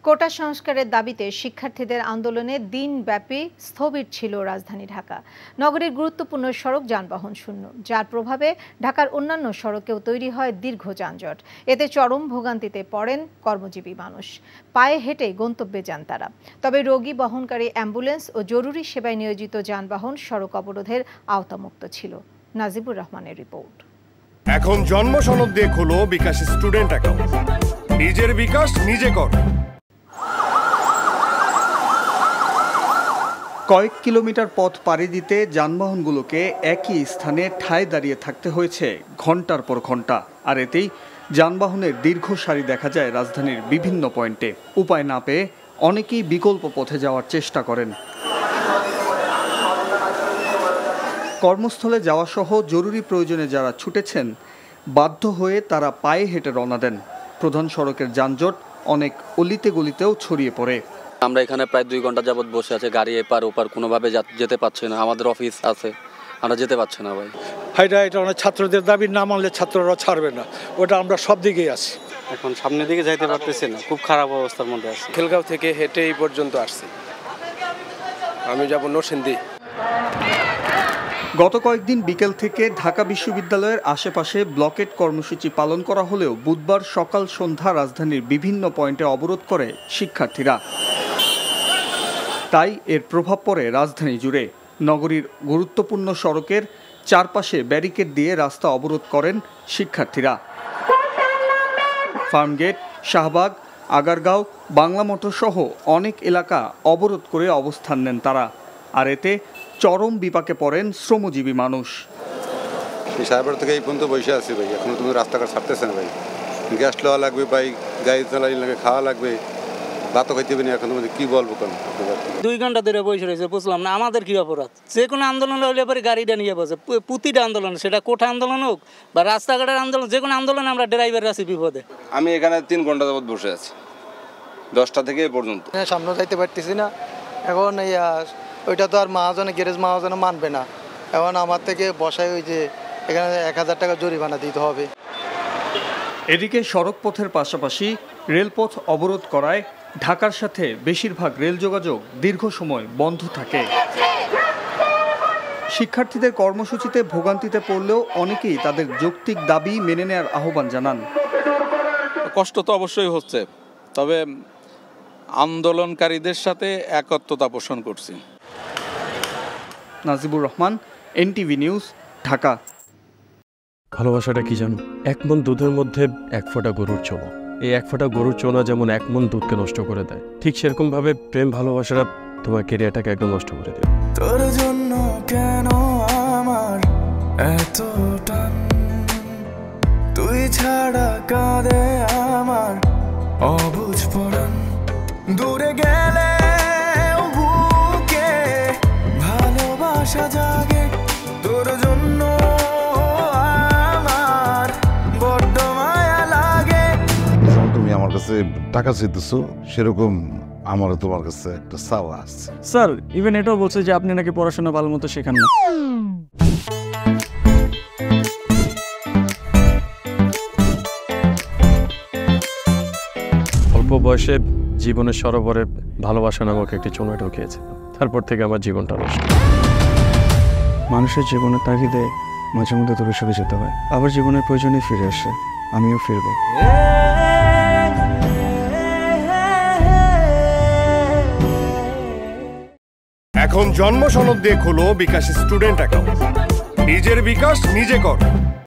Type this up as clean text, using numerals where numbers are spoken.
কোটা সংস্কারের দাবিতে শিক্ষার্থীদের আন্দোলনে দিনব্যাপী স্থবির ছিল রাজধানী ঢাকা। নগরীর গুরুত্বপূর্ণ সড়ক যানবাহন শূন্য, যার প্রভাবে ঢাকার অন্যান্য সড়কেও তৈরি হয় দীর্ঘ যানজট। এতে চরম ভোগান্তিতে পড়েন কর্মজীবী মানুষ। পায়ে হেঁটে গন্তব্যে যান তারা। তবে রোগী বহনকারী অ্যাম্বুলেন্স ও জরুরি সেবায় নিয়োজিত যানবাহন সড়ক অবরোধের আওতামুক্ত ছিল। নাজিবুর রহমানের রিপোর্ট। এখন জন্ম সনদ দিয়ে খোলো বিকাশ স্টুডেন্ট অ্যাকাউন্ট। নিজের বিকাশ নিজে কর। কয়েক কিলোমিটার পথ পাড়ি দিতে যানবাহনগুলোকে একই স্থানে ঠায় দাঁড়িয়ে থাকতে হয়েছে ঘন্টার পর ঘন্টা। আর এতেই যানবাহনের দীর্ঘ সারি দেখা যায় রাজধানীর বিভিন্ন পয়েন্টে। উপায় না পেয়ে অনেকেই বিকল্প পথে যাওয়ার চেষ্টা করেন। কর্মস্থলে যাওয়া সহ জরুরি প্রয়োজনে যারা ছুটেছেন, বাধ্য হয়ে তারা পায়ে হেঁটে রওনা দেন। প্রধান সড়কের যানজট অনেক অলিতে গলিতেও ছড়িয়ে পড়ে। আমরা এখানে প্রায় 2 ঘন্টা যাবত বসে আছে, গাড়ি এপার ওপার কোনোভাবে যেতে পারছে না। আমাদের অফিস আছে, আমরা যেতে পারছি না ভাই। এটা অনেক ছাত্রদের দাবি না মানলে ছাত্ররা ছাড়বে না, ওটা আমরা সব দিকেই আছি। এখন সামনের দিকে যাইতে পারতেছি না, খুব খারাপ অবস্থার মধ্যে আছি। খিলগাঁও থেকে হেঁটে এই পর্যন্ত আসছি। আমি যাব নরসিংদী। গত কয়েকদিন বিকেল থেকে ঢাকা বিশ্ববিদ্যালয়ের আশেপাশে ব্লকেট কর্মসূচি পালন করা হলেও বুধবার সকাল সন্ধ্যা রাজধানীর বিভিন্ন পয়েন্টে অবরোধ করে শিক্ষার্থীরা। তাই এর প্রভাব পড়ে রাজধানী জুড়ে। নগরীর গুরুত্বপূর্ণ সড়কের চারপাশে ব্যারিকেড দিয়ে রাস্তা অবরোধ করেন শিক্ষার্থীরা। ফার্মগেট, শাহবাগ, আগারগাঁও, বাংলা মোটর সহ অনেক এলাকা অবরোধ করে অবস্থান নেন তারা। আর এতে চরম বিপাকে পড়েন শ্রমজীবী মানুষ। সাহেবের থেকে এই পর্যন্ত বসে আছি ভাই, এখনো তুমি রাস্তাঘাট ছাড়তেছে না ভাই। গ্যাস লওয়া লাগবে ভাই, গাড়ি চালাই লাগে, খাওয়া লাগবে, ভাতও খাইতে হবে না। এখন কি বলবো কেন? 2 ঘন্টা ধরে বসে রয়েছে, বুঝলাম না আমাদের কি অপরাধ। যে কোনো আন্দোলন হলে পরে গাড়িটা নিয়ে বসে, প্রতিটা আন্দোলন, সেটা কোটা আন্দোলন হোক বা রাস্তাঘাটের আন্দোলন, যে কোনো আন্দোলনে আমরা ড্রাইভার আছি বিপদে। আমি এখানে 3 ঘন্টা যাবত বসে আছি, 10টা থেকে এ পর্যন্ত। সামনে যাইতে পারতেছি না। এখন ওইটা তো আর মহাজনে, গ্যারেজ মহাজনে মানবে না। এখন আমার থেকে বসায় ওই যে এখানে 1000 টাকা জরিমানা দিতে হবে। এদিকে সড়ক পথের পাশাপাশি রেলপথ অবরোধ করায় ঢাকার সাথে বেশিরভাগ রেল যোগাযোগ দীর্ঘ সময় বন্ধ থাকে। শিক্ষার্থীদের কর্মসূচিতে ভোগান্তিতে পড়লেও অনেকেই তাদের যৌক্তিক দাবি মেনে নেওয়ার আহ্বান জানান। কষ্ট তো অবশ্যই হচ্ছে, তবে আন্দোলনকারীদের সাথে একত্রতা পোষণ করছি। Najibur Rahman, NTV news, Dhaka. ভালোবাসাটা কি জানো? 1 মণ দুধের মধ্যে 1 ফোঁটা গরুর চোনা। এই 1 ফোঁটা গরুর চোনা যেমন 1 মণ দুধকে নষ্ট করে দেয়, ঠিক সেরকম ভাবে প্রেম ভালোবাসাটা তোমার ক্যারিয়ারটাকে একদম নষ্ট করে দেয়। তোর জন্য কেন আমার এত টান, তুই ছাড়া কাঁদে আমার অবুঝ পরাণ। দূরে গেলে বুকে ভালোবাসা জাগে, তোর জন্য আমার বড্ড মায়া লাগে। যখন তুমি আমার কাছে টাকা চাইতেছো, সেরকম আমারও তোমার কাছে একটা চাওয়া আছে। স্যার ইভেন এটাও বলছে যে আপনি নাকি পড়াশোনা ভালো মতো শেখান না। অল্প বয়সে জীবনের সরোবরে ভালোবাসা নামক একটি চোনা ঢুকিয়েছে, তারপর থেকে আমার জীবনটা নষ্ট। মানুষের জীবনের তাগিদে মাঝে মধ্যে দূরে সরে যেতে হয়, আবার জীবনের প্রয়োজনে ফিরে আসে। আমিও ফিরবো। এখন জন্ম সনদ দিয়ে খোলো বিকাশ স্টুডেন্ট অ্যাকাউন্ট। নিজের বিকাশ নিজে কর।